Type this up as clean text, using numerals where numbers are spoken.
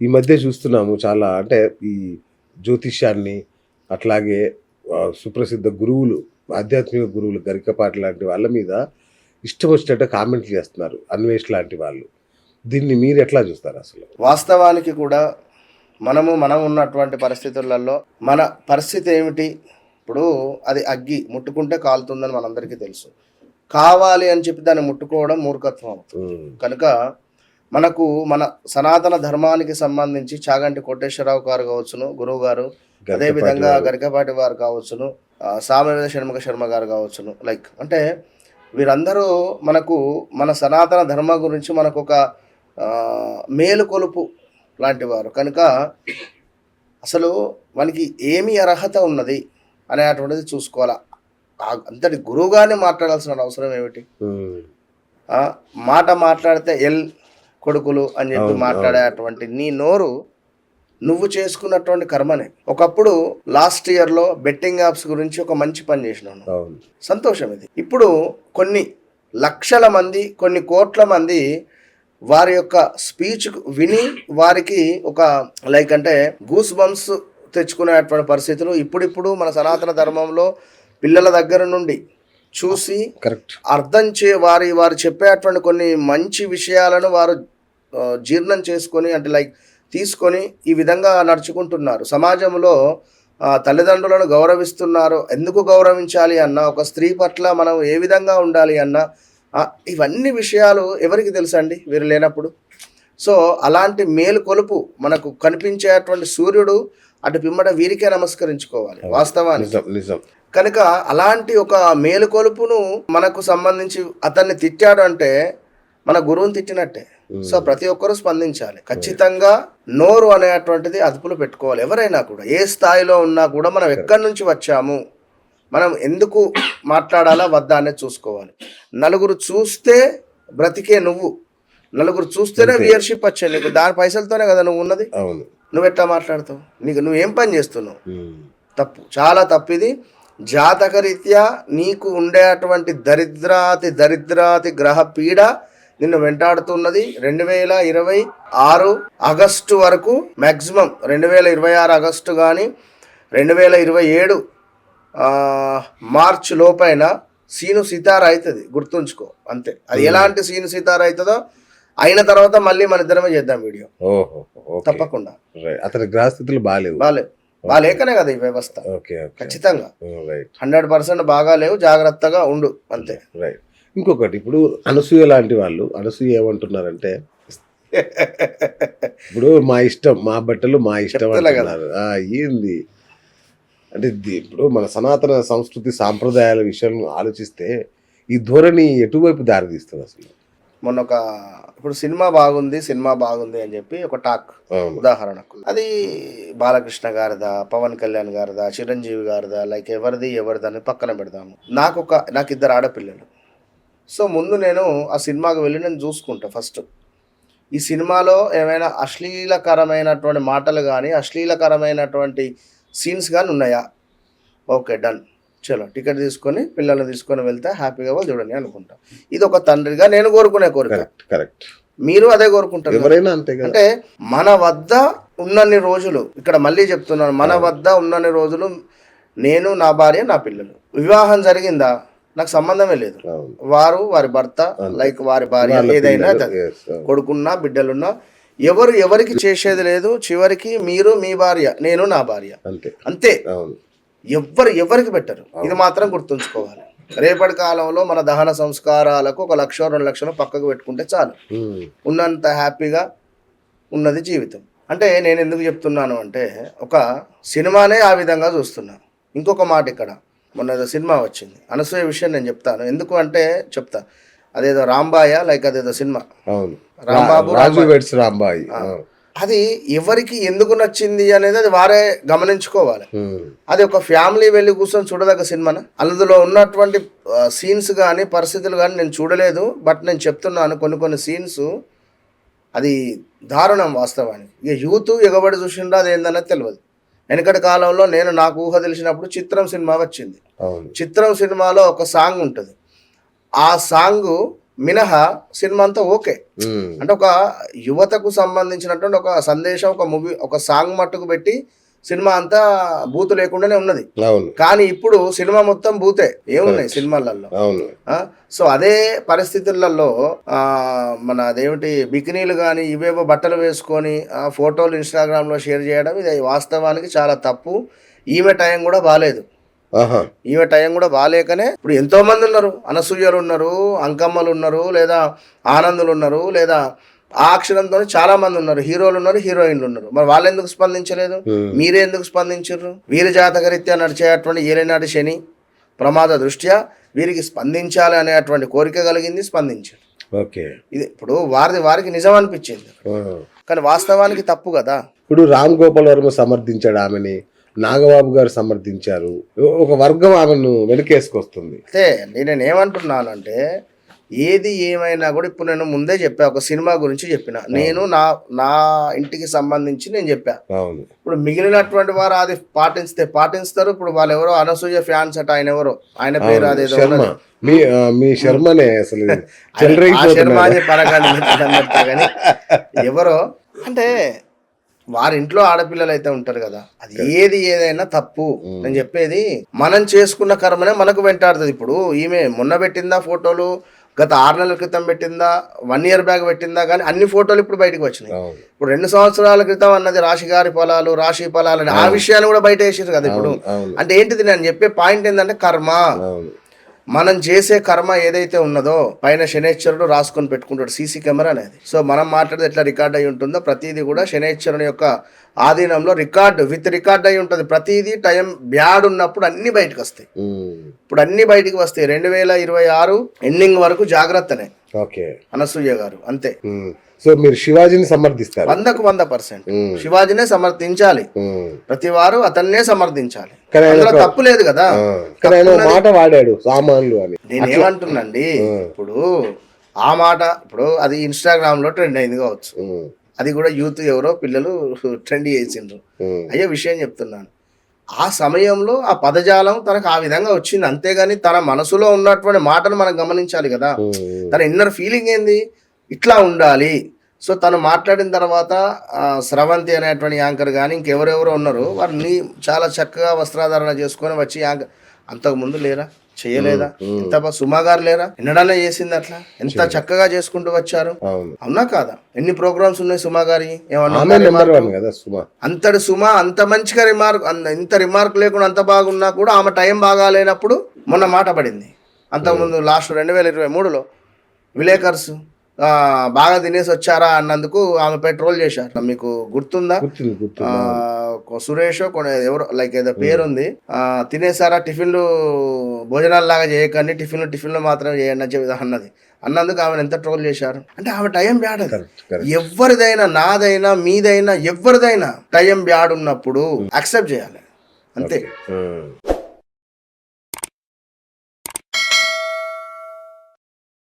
ఈ మధ్య చూస్తున్నాము చాలా, అంటే ఈ జ్యోతిష్యాన్ని అట్లాగే సుప్రసిద్ధ గురువులు, ఆధ్యాత్మిక గురువులు గరికపాటి లాంటి వాళ్ళ మీద ఇష్టం వచ్చినట్టు కామెంట్లు చేస్తున్నారు, అన్వేష్ లాంటి వాళ్ళు. దీన్ని మీరు ఎట్లా చూస్తారు అసలు? వాస్తవానికి కూడా మనం ఉన్నటువంటి పరిస్థితులలో మన పరిస్థితి ఏమిటి? ఇప్పుడు అది అగ్గి ముట్టుకుంటే కాలుతుందని మనందరికీ తెలుసు. కావాలి అని చెప్పి దాన్ని ముట్టుకోవడం మూర్ఖత్వం అవుతుంది. కనుక మనకు మన సనాతన ధర్మానికి సంబంధించి చాగంటి కోటేశ్వరరావు గారు కావచ్చును, గురువు గారు, అదేవిధంగా గరికపాటి వారు కావచ్చును, సామవేద షణ్ముఖ శర్మ గారు కావచ్చును, లైక్ అంటే వీరందరూ మనకు మన సనాతన ధర్మం గురించి మనకు ఒక మేలుకొలుపు లాంటి వారు. కనుక అసలు మనకి ఏమి అర్హత ఉన్నది అనేటువంటిది చూసుకోవాలా. అంతటి గురువుగానే మాట్లాడాల్సిన అవసరం ఏమిటి? మాట మాట్లాడితే ఎల్ కొడుకులు అని చెప్పి మాట్లాడేటువంటి నీ నోరు నువ్వు చేసుకున్నటువంటి కర్మనే. ఒకప్పుడు లాస్ట్ ఇయర్లో బెట్టింగ్ యాప్స్ గురించి ఒక మంచి పని చేసినాను, సంతోషం ఇది. ఇప్పుడు కొన్ని లక్షల మంది, కొన్ని కోట్ల మంది వారి యొక్క స్పీచ్ విని వారికి ఒక లైక్ అంటే గూస్ బంప్స్ తెచ్చుకునేటువంటి పరిస్థితులు ఇప్పుడిప్పుడు మన సనాతన ధర్మంలో పిల్లల దగ్గర నుండి చూసి అర్థం వారు చెప్పేటువంటి కొన్ని మంచి విషయాలను వారు జీర్ణం చేసుకొని, అంటే లైక్ తీసుకొని ఈ విధంగా నడుచుకుంటున్నారు. సమాజంలో తల్లిదండ్రులను గౌరవిస్తున్నారు. ఎందుకు గౌరవించాలి అన్న, ఒక స్త్రీ పట్ల మనం ఏ విధంగా ఉండాలి అన్న, ఇవన్నీ విషయాలు ఎవరికి తెలుసండి వీరు లేనప్పుడు. సో అలాంటి మేలుకొలుపు మనకు కనిపించేటువంటి సూర్యుడు అటు పిమ్మట వీరికే నమస్కరించుకోవాలి వాస్తవానికి. కనుక అలాంటి ఒక మేలుకొలుపును మనకు సంబంధించి అతన్ని తిట్టాడు అంటే మన గురువుని తిట్టినట్టే. సో ప్రతి ఒక్కరూ స్పందించాలి ఖచ్చితంగా. నోరు అనేటువంటిది అదుపులో పెట్టుకోవాలి. ఎవరైనా కూడా ఏ స్థాయిలో ఉన్నా కూడా మనం ఎక్కడి నుంచి వచ్చాము, మనం ఎందుకు మాట్లాడాలా వద్దా అనేది చూసుకోవాలి. నలుగురు చూస్తే బ్రతికే నువ్వు, నలుగురు చూస్తేనే వ్యూయర్షిప్ వచ్చాయి నీకు. దాని పైసలతోనే కదా నువ్వు ఉన్నది. నువ్వు ఎట్లా మాట్లాడుతావు? నువ్వేం పని చేస్తున్నావు? తప్పు, చాలా తప్పు ఇది. జాతకరీత్యా నీకు ఉండేటువంటి దరిద్రాతి గ్రహ పీడ నిన్ను వెంటాడుతున్నది. 2026 ఆగస్టు వరకు మ్యాక్సిమం 2026 ఆగస్టు కానీ 2027 మార్చ్ లోపైన సీను సితార అవుతుంది, గుర్తుంచుకో అంతే. అది ఎలాంటి సీను సితార అవుతుందో అయిన తర్వాత మళ్ళీ మన ఇద్దరమే చేద్దాం వీడియో, తప్పకుండా. అతని గ్రహస్థితులు బాగాలేకనే కదా ఈ వ్యవస్థ. ఖచ్చితంగా 100% బాగాలేవు, జాగ్రత్తగా ఉండు అంతే. ఇంకొకటి, ఇప్పుడు అనసూయ లాంటి వాళ్ళు, అనసూయ ఏమంటున్నారంటే ఇప్పుడు మా ఇష్టం, మా బట్టలు మా ఇష్టం అంటున్నారు. ఏంది అంటే ఇప్పుడు మన సనాతన సంస్కృతి సాంప్రదాయాల విషయం ఆలోచిస్తే ఈ ధోరణి ఎటువైపు దారితీస్తుంది అసలు? మొన్న ఇప్పుడు సినిమా బాగుంది అని చెప్పి ఒక టాక్, ఉదాహరణకు అది బాలకృష్ణ గారిదా, పవన్ కళ్యాణ్ గారిదా, చిరంజీవి గారిదా, లైక్ ఎవరిదని పక్కన పెడదాము. నాకు 2 ఆడపిల్లలు. సో ముందు నేను ఆ సినిమాకి వెళ్ళి నేను చూసుకుంటా ఫస్ట్, ఈ సినిమాలో ఏమైనా అశ్లీలకరమైనటువంటి మాటలు కానీ అశ్లీలకరమైనటువంటి సీన్స్ కానీ ఉన్నాయా? ఓకే, డన్, చలో టికెట్ తీసుకొని పిల్లల్ని తీసుకొని వెళ్తే హ్యాపీగా వాళ్ళు చూడండి అనుకుంటా. ఇది ఒక తండ్రిగా నేను కోరుకునే కోరిక. కరెక్ట్, మీరు అదే కోరుకుంటారు ఎవరైనా అంతే. అంటే మన వద్ద ఉన్నన్ని రోజులు, ఇక్కడ మళ్ళీ చెప్తున్నాను, మన వద్ద ఉన్నన్ని రోజులు నేను, నా భార్య, నా పిల్లలు. వివాహం జరిగిందా నాకు సంబంధమే లేదు. వారి భర్త, లైక్ వారి భార్య, ఏదైనా కొడుకున్నా బిడ్డలున్నా ఎవరికి చేసేది లేదు. చివరికి మీరు మీ భార్య, నేను నా భార్య, అంతే. ఎవరికి పెట్టరు. ఇది మాత్రం గుర్తుంచుకోవాలి. రేపటి కాలంలో మన దహన సంస్కారాలకు 1 లక్ష 2 లక్షలు పక్కకు పెట్టుకుంటే చాలు, ఉన్నంత హ్యాపీగా ఉన్నది జీవితం. అంటే నేను ఎందుకు చెప్తున్నాను అంటే, ఒక సినిమానే ఆ విధంగా చూస్తున్నా. ఇంకొక మాట, ఇక్కడ మొన్న ఏదో సినిమా వచ్చింది, అనసూయ విషయం నేను చెప్తాను. ఎందుకు అంటే చెప్తా, అదేదో రాంబాయ, లైక్ అదేదో సినిమా, రాంబాయి, అది ఎవరికి ఎందుకు నచ్చింది అనేది అది వారే గమనించుకోవాలి. అది ఒక ఫ్యామిలీ వెళ్ళి కూర్చొని చూడదగ్గ సినిమానా? అందులో ఉన్నటువంటి సీన్స్ కానీ పరిస్థితులు కానీ నేను చూడలేదు, బట్ నేను చెప్తున్నాను కొన్ని సీన్స్ అది దారుణం వాస్తవానికి. ఇక యూత్ ఎగబడి చూసిండ్రా అది ఏందనేది తెలియదు. వెనకటి కాలంలో నాకు ఊహ తెలిసినప్పుడు చిత్రం సినిమా వచ్చింది. చిత్రం సినిమాలో ఒక సాంగ్ ఉంటుంది. ఆ సాంగ్ మినహా సినిమా అంతా ఓకే. ఉమ్, అంటే ఒక యువతకు సంబంధించినటువంటి ఒక సందేశం, ఒక మూవీ, ఒక సాంగ్ మట్టుకు పెట్టి సినిమా అంతా బూతు లేకుండానే ఉన్నది. అవును కానీ ఇప్పుడు సినిమా మొత్తం బూతే ఏమున్నాయి సినిమాలలో. అవును సో అదే పరిస్థితులలో మన అదేమిటి బికినీలు కానీ ఇవేవో బట్టలు వేసుకొని ఫోటోలు ఇన్స్టాగ్రామ్లో షేర్ చేయడం ఇది వాస్తవానికి చాలా తప్పు. ఈమె టైం కూడా బాగాలేదు. ఆహా ఈమె టైం కూడా బాగాలేకనే ఇప్పుడు ఎంతో మంది ఉన్నారు, అనసూయలు ఉన్నారు, అంకమ్మలు ఉన్నారు, లేదా ఆనందులు ఉన్నారు, లేదా ఆ అక్షరంతో చాలా మంది ఉన్నారు, హీరోలు ఉన్నారు, హీరోయిన్లు ఉన్నారు. మరి వాళ్ళు ఎందుకు స్పందించలేదు? మీరే ఎందుకు స్పందించారు? వీరి జాతకరీత్యా నడిచేటువంటి ఏలినాటి శని ప్రమాద దృష్ట్యా వీరికి స్పందించాలి అనేటువంటి కోరిక కలిగింది, స్పందించారు. ఓకే ఇది ఇప్పుడు వారికి నిజం అనిపించింది, కానీ వాస్తవానికి తప్పు కదా. ఇప్పుడు రామ్ గోపాల్ వర్మ సమర్థించాడు ఆమెని, నాగబాబు గారు సమర్థించారు, ఒక వర్గం ఆమెను వెనకేసుకొస్తుంది. అయితే నేను ఏమంటున్నానంటే ఏది ఏమైనా కూడా ఇప్పుడు నేను ముందే చెప్పా, ఒక సినిమా గురించి చెప్పిన, నేను నా ఇంటికి సంబంధించి నేను చెప్పా. అవును ఇప్పుడు మిగిలినటువంటి వారు అది పాటిస్తారు. ఇప్పుడు వాళ్ళు ఎవరో అనసూయ ఫ్యాన్స్ అట, ఆయన ఎవరో ఆయన పేరు అదేదో శర్మ, మీ శర్మనే అసలు శర్మ అని పరకాండి కానీ ఎవరో అంటే వారి ఇంట్లో ఆడపిల్లలు అయితే ఉంటారు కదా, అది ఏదైనా తప్పు. నేను చెప్పేది మనం చేసుకున్న కర్మనే మనకు వెంటాడుతుంది. ఇప్పుడు ఈమె మొన్న పెట్టిందా ఫోటోలు, గత 6 నెలల క్రితం పెట్టిందా, 1 year బ్యాక్ పెట్టిందా, కానీ అన్ని ఫోటోలు ఇప్పుడు బయటకు వచ్చినాయి. ఇప్పుడు 2 సంవత్సరాల క్రితం అన్నది రాశి ఫలాలు అని ఆ విషయాన్ని కూడా బయట వేసారు కదా ఇప్పుడు. అంటే ఏంటిది నేను చెప్పే పాయింట్ ఏంటంటే కర్మ. మనం చేసే కర్మ ఏదైతే ఉన్నదో పైన శనేశ్వరుడు రాసుకొని పెట్టుకుంటాడు, సీసీ కెమెరా అనేది. సో మనం మాట్లాడేది ఎట్లా రికార్డ్ అయి ఉంటుందో ప్రతిదీ కూడా శనేశ్వరుని యొక్క ఆధీనంలో రికార్డ్ అయి ఉంటుంది. ప్రతిదీ టైం బ్యాడ్ ఉన్నప్పుడు అన్ని బయటకు వస్తాయి. ఇప్పుడు అన్ని బయటికి వస్తాయి. 2026 ఎండింగ్ వరకు జాగ్రత్తనే అనసూయ గారు, అంతే. సో మీరు శివాజీని సమర్థిస్తారు? 100% శివాజీనే సమర్థించాలి. ప్రతి వారు అతన్నే సమర్థించాలి, తప్పు లేదు కదా. మాట వాడాడు సామాన్లు అని నేనేమంటున్నాండి, ఇప్పుడు ఆ మాట ఇప్పుడు అది ఇన్స్టాగ్రామ్ లో ట్రెండ్ అయింది కావచ్చు, అది కూడా యూత్ ఎవరో పిల్లలు ట్రెండ్ చేసిండ్రు. అయ్యే విషయం చెప్తున్నాను, ఆ సమయంలో ఆ పదజాలం తనకు ఆ విధంగా వచ్చింది, అంతేగాని తన మనసులో ఉన్నటువంటి మాటను మనం గమనించాలి కదా. తన ఇన్నర్ ఫీలింగ్ ఏంది, ఇట్లా ఉండాలి. సో తను మాట్లాడిన తర్వాత స్రవంతి అనేటువంటి యాంకర్ కానీ ఇంకెవరెవరో ఉన్నారు, వారిని చాలా చక్కగా వస్త్రాధారణ చేసుకొని వచ్చి యాంకర్ అంతకుముందు లేరా, చేయలేదా? ఎంత సుమా గారు లేరా, ఎన్నడన్నా చేసింది అట్లా, ఎంత చక్కగా చేసుకుంటూ వచ్చారు, అవునా కాదా? ఎన్ని ప్రోగ్రామ్స్ ఉన్నాయి సుమా గారి, అంతటి సుమా అంత మంచిగా ఇంత రిమార్క్ లేకుండా అంత బాగున్నా కూడా ఆమె టైం బాగా లేనప్పుడు మొన్న మాట పడింది. అంతకుముందు లాస్ట్ 2023లో విలేకర్స్ బాగా తినేసి వచ్చారా అన్నందుకు ఆమె పెట్రోల్ చేశారు, మీకు గుర్తుందా? సురేష్ ఎవరో లైక్ ఏదో పేరుంది, తినేసారా, టిఫిన్లు భోజనాలు లాగా చేయకండి, టిఫిన్లు మాత్రమే చేయండి అని చెప్పి అన్నందుకు ఆమెను ఎంత ట్రోల్ చేశారు. అంటే ఆమె టైం బ్యాడ్. ఎవరిదైనా, నాదైనా మీదైనా ఎవరిదైనా టైం బ్యాడ్ ఉన్నప్పుడు యాక్సెప్ట్ చేయాలి, అంతే.